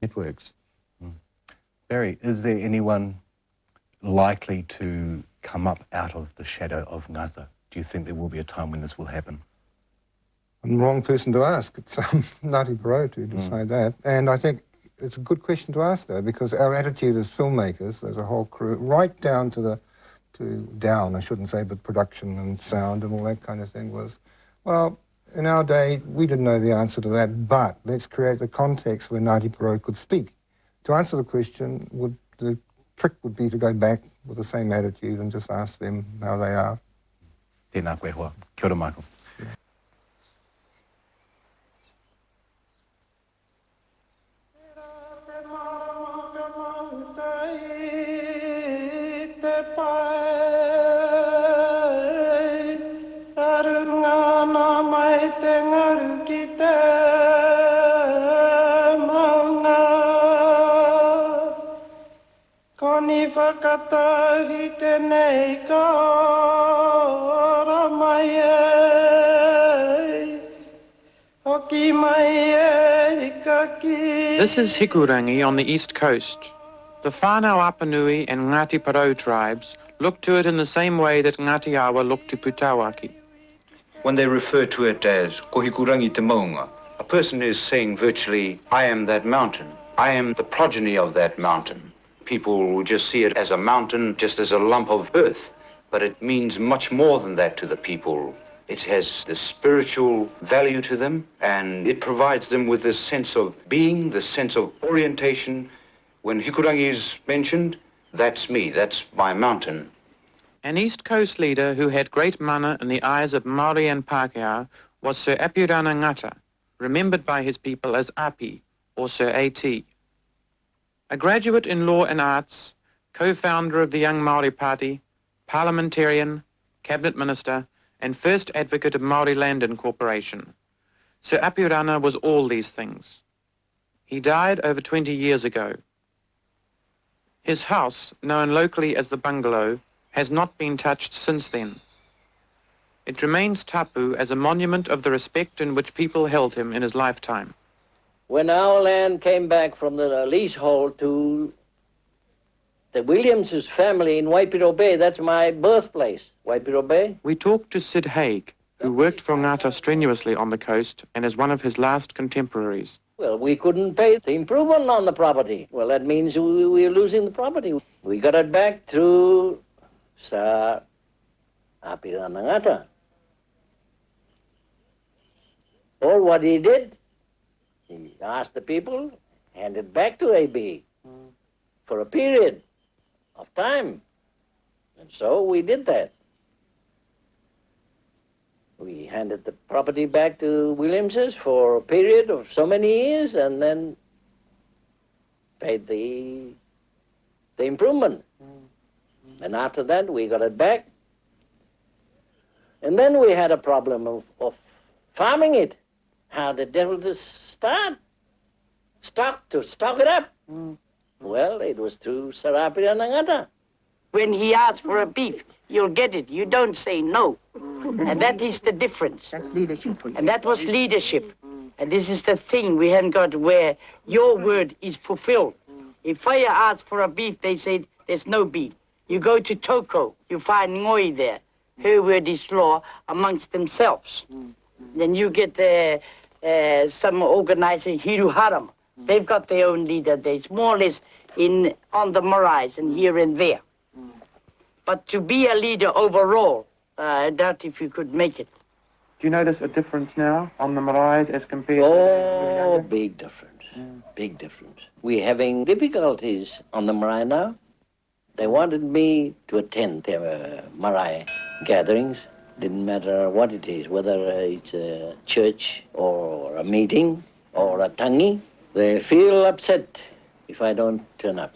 networks. Barry, is there anyone likely to come up out of the shadow of Ngata? Do you think there will be a time when this will happen? I'm the wrong person to ask. It's Ngati Porou to decide that. And I think it's a good question to ask, though, because our attitude as filmmakers, there's a whole crew, right down to I shouldn't say, but production and sound and all that kind of thing was, well, in our day, we didn't know the answer to that, but let's create a context where Ngati Porou could speak. To answer the question, the trick would be to go back with the same attitude and just ask them how they are. Tēnā koe hoa. Kia ora, Michael. This is Hikurangi on the east coast. The Whānau Apanui and Ngati Porou tribes look to it in the same way that Ngati Awa look to Putawaki. When they refer to it as ko Hikurangi te maunga, a person is saying virtually, I am that mountain. I am the progeny of that mountain. People will just see it as a mountain, just as a lump of earth, but it means much more than that to the people. It has the spiritual value to them, and it provides them with this sense of being, this sense of orientation. When Hikurangi is mentioned, that's me, that's my mountain. An East Coast leader who had great mana in the eyes of Marae and Pākehā was Sir Apirana Ngata, remembered by his people as Api, or Sir A.T. A graduate in law and arts, co-founder of the Young Māori Party, parliamentarian, cabinet minister, and first advocate of Māori Land Incorporation. Sir Apirana was all these things. He died over 20 years ago. His house, known locally as the Bungalow, has not been touched since then. It remains tapu as a monument of the respect in which people held him in his lifetime. When our land came back from the leasehold to the Williams' family in Waipiro Bay, that's my birthplace, Waipiro Bay. We talked to Sid Haig, who worked for Ngata strenuously on the coast and is one of his last contemporaries. Well, we couldn't pay the improvement on the property. Well, that means we were losing the property. We got it back through Sir Apirana Ngata. All what he did, he asked the people, handed back to AB for a period of time. And so we did that. We handed the property back to Williams's for a period of so many years and then paid the improvement. And after that, we got it back. And then we had a problem of farming it. How the devil to stock it up. Well, it was through Sir Apirana Ngata. When he asks for a beef, you'll get it. You don't say no. And that is the difference. That's leadership for you. And that was leadership. And this is the thing we haven't got where your word is fulfilled. If Fire asks for a beef, they say there's no beef. You go to Toko, you find Ngoi there. Her word is law amongst themselves. Then you get some organizer, Hiruharam. They've got their own leader. There's more or less on the Marae and here and there. But to be a leader overall, I doubt if you could make it. Do you notice a difference now on the Marae as compared to... big difference. Big difference. We're having difficulties on the Marae now. They wanted me to attend their Marae gatherings. Didn't matter what it is, whether it's a church or a meeting or a tangi. They feel upset if I don't turn up.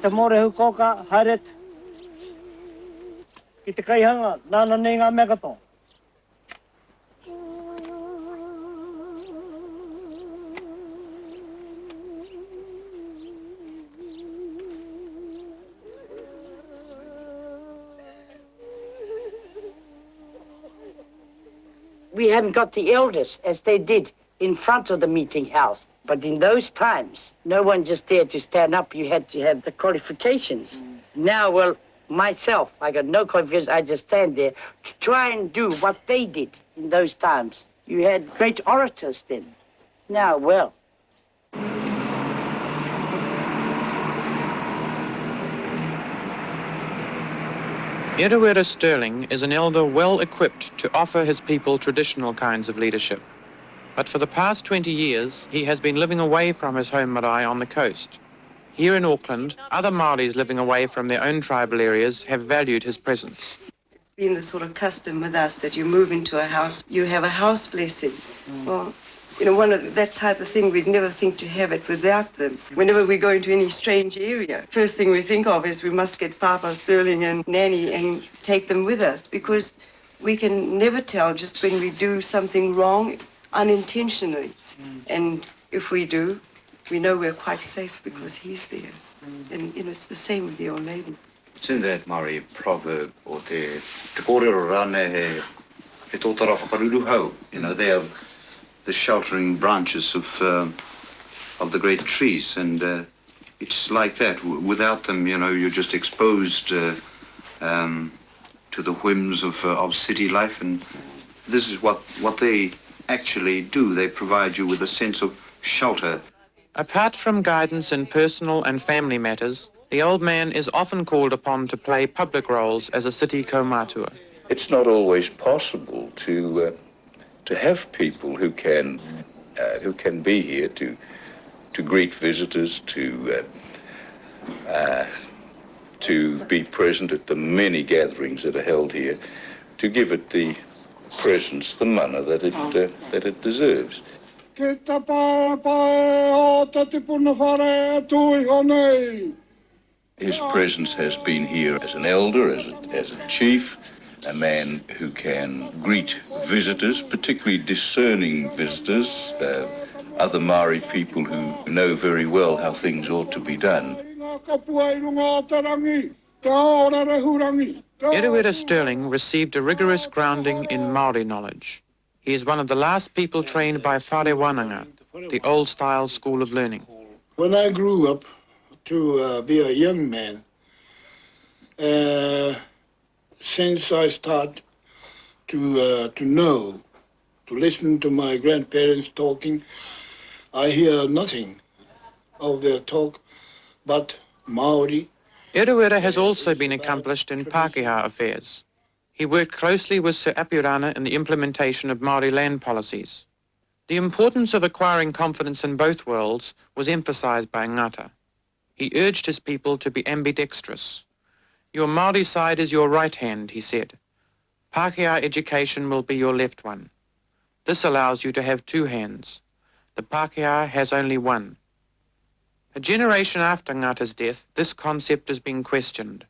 Te more hu koka haret ki te kaihanga nana nei ngā mea kato. We hadn't got the elders as they did in front of the meeting house. But in those times, no one just dared to stand up. You had to have the qualifications. Now, well, myself, I got no qualifications. I just stand there to try and do what they did in those times. You had great orators then. Now, well. Eruera Sterling is an elder well equipped to offer his people traditional kinds of leadership. But for the past 20 years, he has been living away from his home marae on the coast. Here in Auckland, other Māoris living away from their own tribal areas have valued his presence. It's been the sort of custom with us that you move into a house, you have a house blessing. Well, you know, that type of thing, we'd never think to have it without them. Whenever we go into any strange area, first thing we think of is we must get Papa, Sterling and Nanny and take them with us, because we can never tell just when we do something wrong unintentionally. And if we do, we know we're quite safe because he's there. And, you know, it's the same with the old lady. It's in that Marae proverb, or te kōrero rane he tōtara whakaruru hau. You know, they are the sheltering branches of the great trees, and it's like that. Without them, you know, you're just exposed to the whims of city life, and this is what they actually do. They provide you with a sense of shelter. Apart from guidance in personal and family matters, the old man is often called upon to play public roles as a city kaumatua. It's not always possible to have people who can be here to greet visitors, to be present at the many gatherings that are held here, to give it the presence, the mana that it deserves. His presence has been here as an elder, as a chief, a man who can greet visitors, particularly discerning visitors, other Maori people who know very well how things ought to be done. Eruera Sterling received a rigorous grounding in Māori knowledge. He is one of the last people trained by Whare Wānanga, the old-style school of learning. When I grew up to be a young man, since I started to know, to listen to my grandparents talking, I hear nothing of their talk but Māori. Eruera has also been accomplished in Pākehā affairs. He worked closely with Sir Apirana in the implementation of Māori land policies. The importance of acquiring confidence in both worlds was emphasized by Ngata. He urged his people to be ambidextrous. Your Māori side is your right hand, he said. Pākehā education will be your left one. This allows you to have two hands. The Pākehā has only one. A generation after Ngata's death, this concept is being questioned.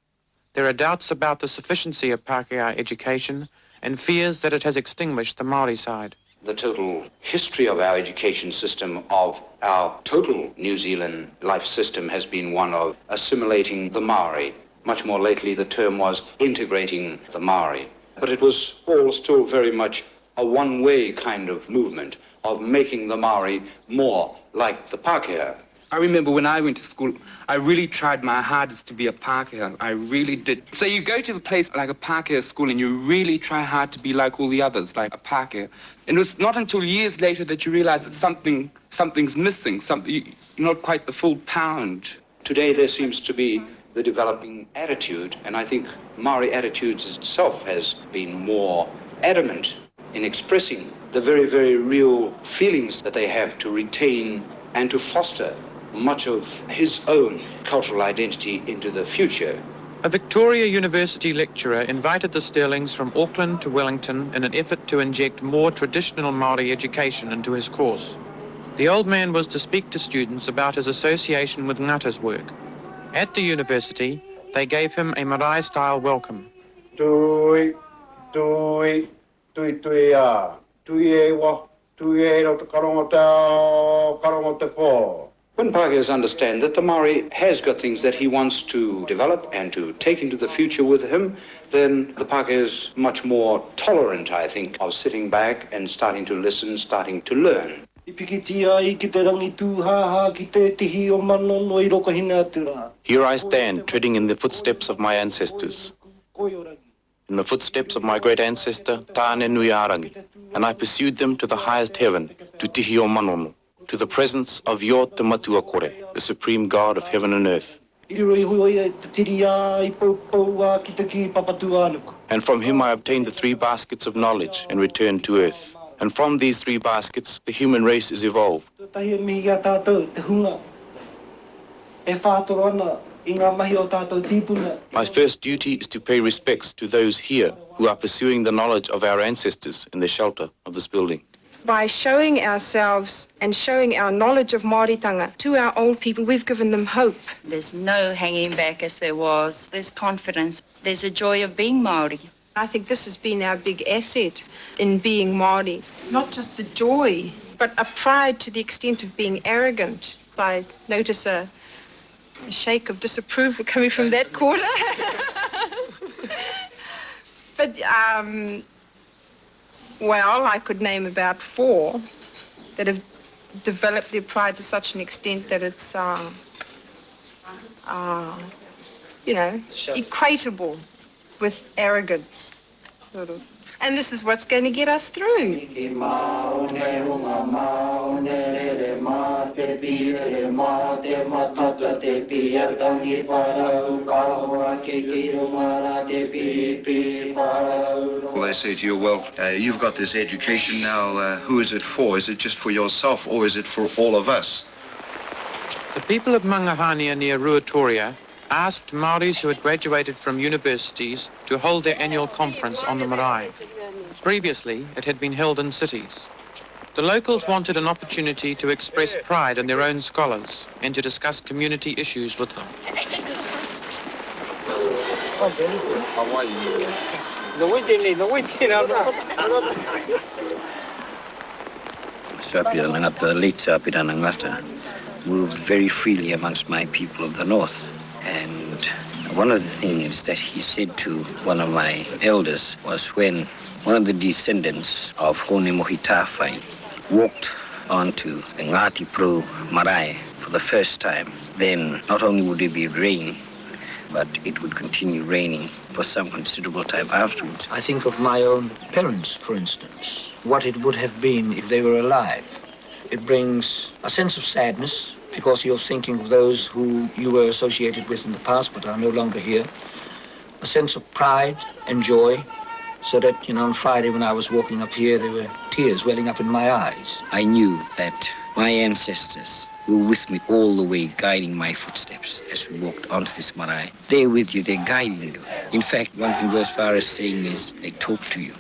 There are doubts about the sufficiency of Pākehā education and fears that it has extinguished the Māori side. The total history of our education system, of our total New Zealand life system, has been one of assimilating the Maori. Much more lately, the term was integrating the Maori. But it was all still very much a one-way kind of movement of making the Maori more like the Pākehā. I remember when I went to school, I really tried my hardest to be a Pākehā. I really did. So you go to a place like a Pākehā school and you really try hard to be like all the others, like a Pākehā. And it was not until years later that you realize that something's missing, you're not quite the full pound. Today there seems to be the developing attitude, and I think Maori attitudes itself has been more adamant in expressing the very, very real feelings that they have to retain and to foster much of his own cultural identity into the future. A Victoria University lecturer invited the Stirlings from Auckland to Wellington in an effort to inject more traditional Māori education into his course. The old man was to speak to students about his association with Ngata's work. At the university, they gave him a Marae-style welcome. Tui, tui, tui, tui, tui e wa, tui e ro te karongo te ko. When Pākehās understand that the Maori has got things that he wants to develop and to take into the future with him, then the Pākehā is much more tolerant, I think, of sitting back and starting to listen, starting to learn. Here I stand, treading in the footsteps of my ancestors, in the footsteps of my great ancestor, Tāne Nui Arangi, and I pursued them to the highest heaven, to Tihi o Manono, to the presence of Yo Te Matua Kore, the supreme God of heaven and earth. And from him I obtained the 3 baskets of knowledge and returned to earth. And from these 3 baskets, the human race is evolved. My first duty is to pay respects to those here who are pursuing the knowledge of our ancestors in the shelter of this building. By showing ourselves and showing our knowledge of Māoritanga to our old people, we've given them hope. There's no hanging back as there was. There's confidence. There's a joy of being Māori. I think this has been our big asset in being Māori. Not just the joy, but a pride to the extent of being arrogant. I notice a shake of disapproval coming from that corner. But, well, I could name about 4 that have developed their pride to such an extent that it's, equatable with arrogance, sort of. And this is what's going to get us through. Well, they say to you, well, you've got this education now, who is it for? Is it just for yourself or is it for all of us? The people of Mangahania near Ruatoria asked Māoris who had graduated from universities to hold their annual conference on the Marae. Previously, it had been held in cities. The locals wanted an opportunity to express pride in their own scholars and to discuss community issues with them. Sir Apirana Ngata, the late Sir Apirana Ngata, moved very freely amongst my people of the north. And one of the things that he said to one of my elders was when one of the descendants of Hone Mohitawhai walked onto the Ngati Porou Marae for the first time, then not only would it be rain, but it would continue raining for some considerable time afterwards. I think of my own parents, for instance, what it would have been if they were alive. It brings a sense of sadness, because you're thinking of those who you were associated with in the past but are no longer here. A sense of pride and joy, so that, on Friday when I was walking up here, there were tears welling up in my eyes. I knew that my ancestors were with me all the way, guiding my footsteps as we walked onto this marae. They're with you, they're guiding you. In fact, one can go as far as saying is they talk to you.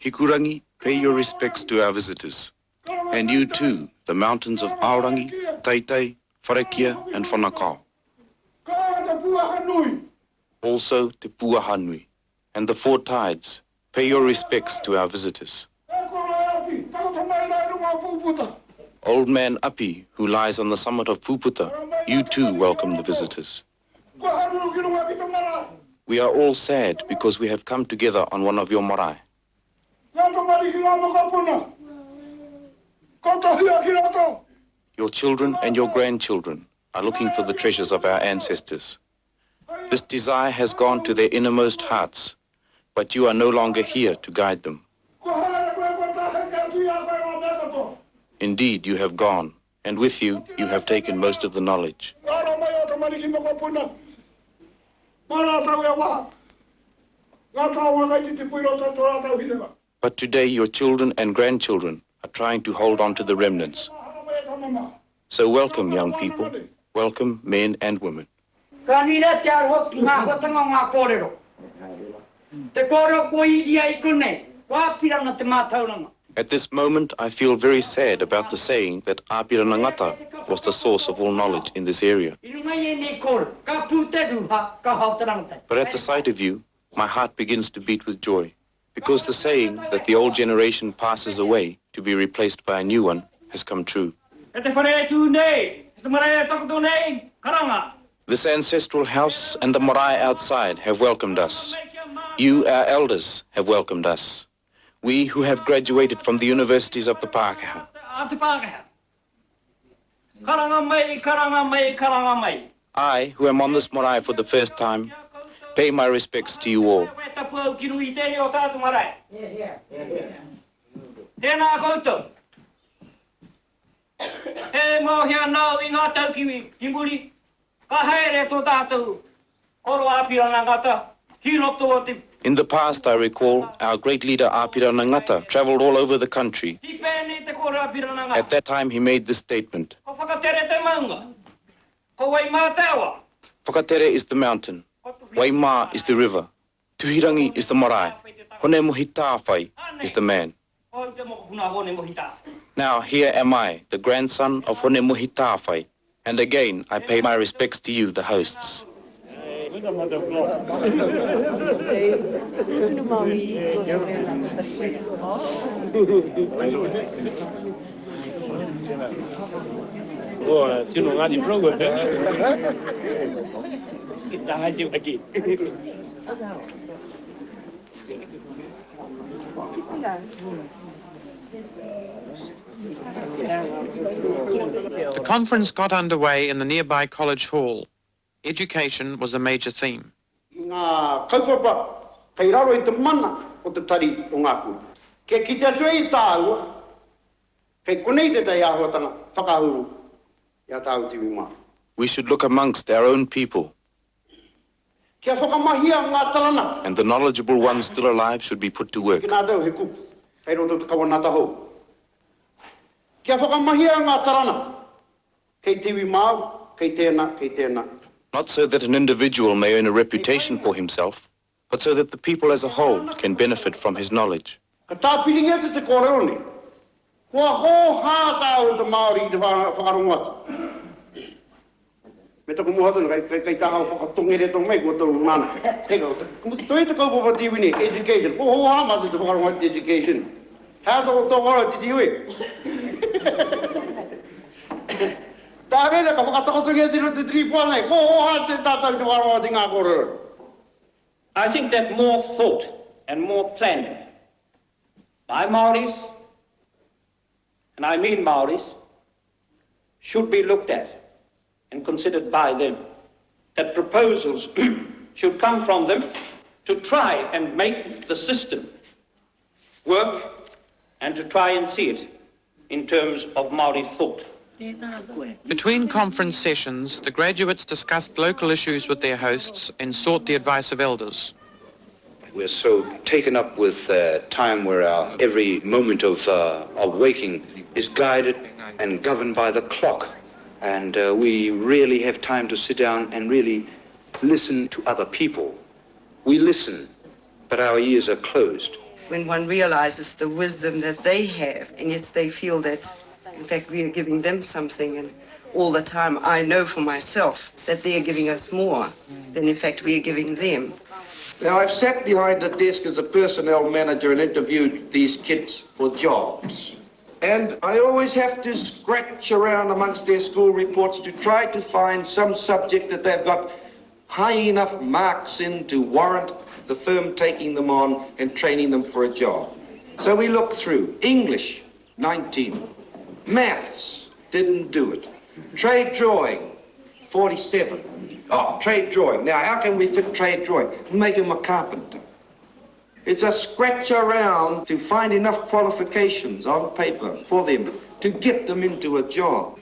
Hikurangi, pay your respects to our visitors. And you too, the mountains of Aorangi, Taitai, Wharekia and Whanakau. Also to Puahanui and the Four Tides, pay your respects to our visitors. Old man Api, who lies on the summit of Puputa, you too welcome the visitors. We are all sad because we have come together on one of your marae. Your children and your grandchildren are looking for the treasures of our ancestors. This desire has gone to their innermost hearts, but you are no longer here to guide them. Indeed, you have gone, and with you, you have taken most of the knowledge. But today, your children and grandchildren are trying to hold on to the remnants. So welcome, young people. Welcome, men and women. At this moment, I feel very sad about the saying that Apirana Ngata was the source of all knowledge in this area. But at the sight of you, my heart begins to beat with joy, because the saying that the old generation passes away to be replaced by a new one has come true. This ancestral house and the marae outside have welcomed us. You, our elders, have welcomed us. We who have graduated from the universities of the Pākehā. I, who am on this marae for the first time, pay my respects to you all. In the past, I recall, our great leader Apirana Ngata traveled all over the country. At that time, he made this statement. Whakatere is the mountain. Whenua is the river. Hikurangi is the marae. Honemohitawhai is the man. Now, here am I, the grandson of Honemohitawhai, and again I pay my respects to you, the hosts. The conference got underway in the nearby college hall. Education was a major theme. We should look amongst our own people, and the knowledgeable ones still alive should be put to work. Not so that an individual may earn a reputation for himself, but so that the people as a whole can benefit from his knowledge. I think that more thought and more planning by Maoris, and I mean Maoris, should be looked at and considered by them, that proposals should come from them to try and make the system work and to try and see it in terms of Maori thought. Between conference sessions, the graduates discussed local issues with their hosts and sought the advice of elders. We're so taken up with time where our every moment of waking is guided and governed by the clock. And we really have time to sit down and really listen to other people We listen, but our ears are closed. When one realizes the wisdom that they have, and yet they feel that, in fact, we are giving them something, and all the time I know for myself that they are giving us more than, in fact, we are giving them. Now, I've sat behind the desk as a personnel manager and interviewed these kids for jobs. And I always have to scratch around amongst their school reports to try to find some subject that they've got high enough marks in to warrant the firm taking them on and training them for a job. So we looked through. English, 19. Maths, didn't do it. Trade drawing, 47. Oh, trade drawing. Now, how can we fit trade drawing? Make him a carpenter. It's a scratch around to find enough qualifications on paper for them to get them into a job.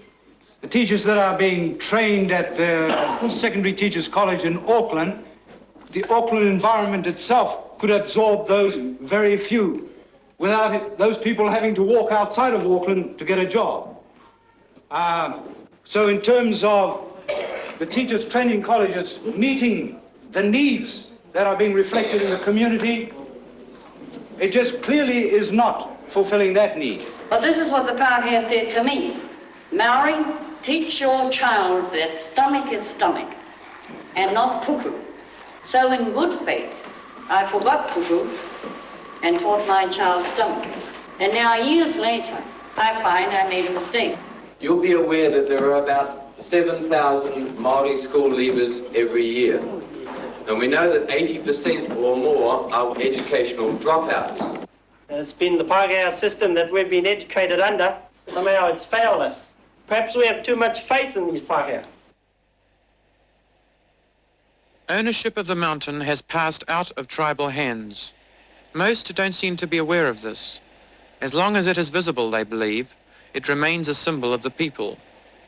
The teachers that are being trained at the Secondary Teachers College in Auckland, the Auckland environment itself could absorb those very few without those people having to walk outside of Auckland to get a job. So in terms of the teachers training colleges meeting the needs that are being reflected in the community, it just clearly is not fulfilling that need. But this is what the Pākehā said to me. Maori, teach your child that stomach is stomach and not pupu. So in good faith, I forgot pupu and taught my child's stomach. And now years later, I find I made a mistake. You'll be aware that there are about 7,000 Māori school leavers every year. And we know that 80% or more are educational dropouts. And it's been the Pākehā system that we've been educated under. Somehow it's failed us. Perhaps we have too much faith in these Pākehā. Ownership of the mountain has passed out of tribal hands. Most don't seem to be aware of this. As long as it is visible, they believe, it remains a symbol of the people.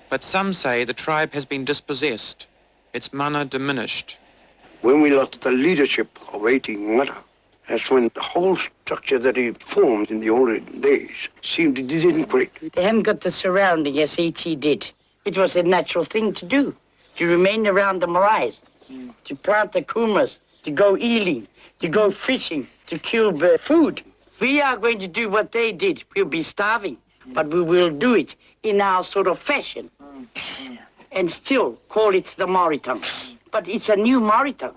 But some say the tribe has been dispossessed, its mana diminished. When we lost the leadership of Ngati, that's when the whole structure that he formed in the olden days seemed to disintegrate. They haven't got the surrounding as AT did. It was a natural thing to do, to remain around the Marae, to plant the kumas, to go eeling, to go fishing, to kill food. We are going to do what they did. We'll be starving, but we will do it in our sort of fashion and still call it the Maori tongue. But it's a new Maori tongue.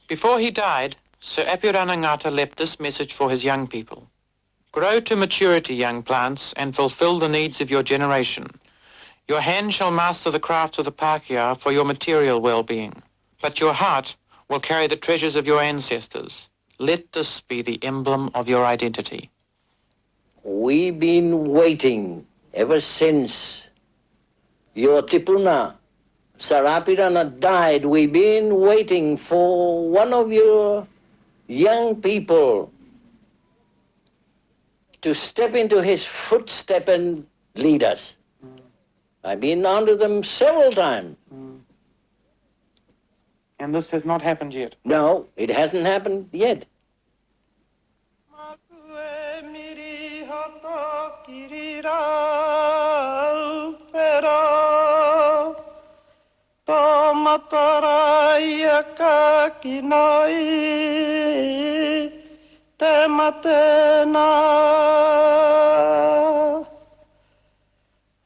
Before he died, Sir Apirana Ngata left this message for his young people. Grow to maturity, young plants, and fulfill the needs of your generation. Your hand shall master the craft of the Pākehā for your material well-being, but your heart will carry the treasures of your ancestors. Let this be the emblem of your identity. We've been waiting ever since your tipuna, Sir Apirana, died. We've been waiting for one of your young people to step into his footstep and lead us. I've been onto them several times. And this has not happened yet? No, it hasn't happened yet.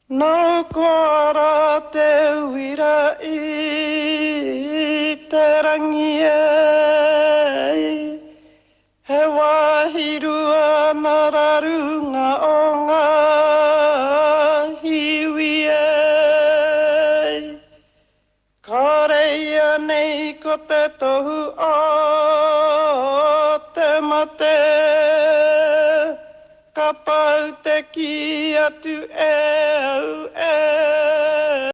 No kora te wira I te rangi e he wahirua na rarunga o ngā hiwi e ka reia nei ko te tohu o te mate ka pau te ki atu e au e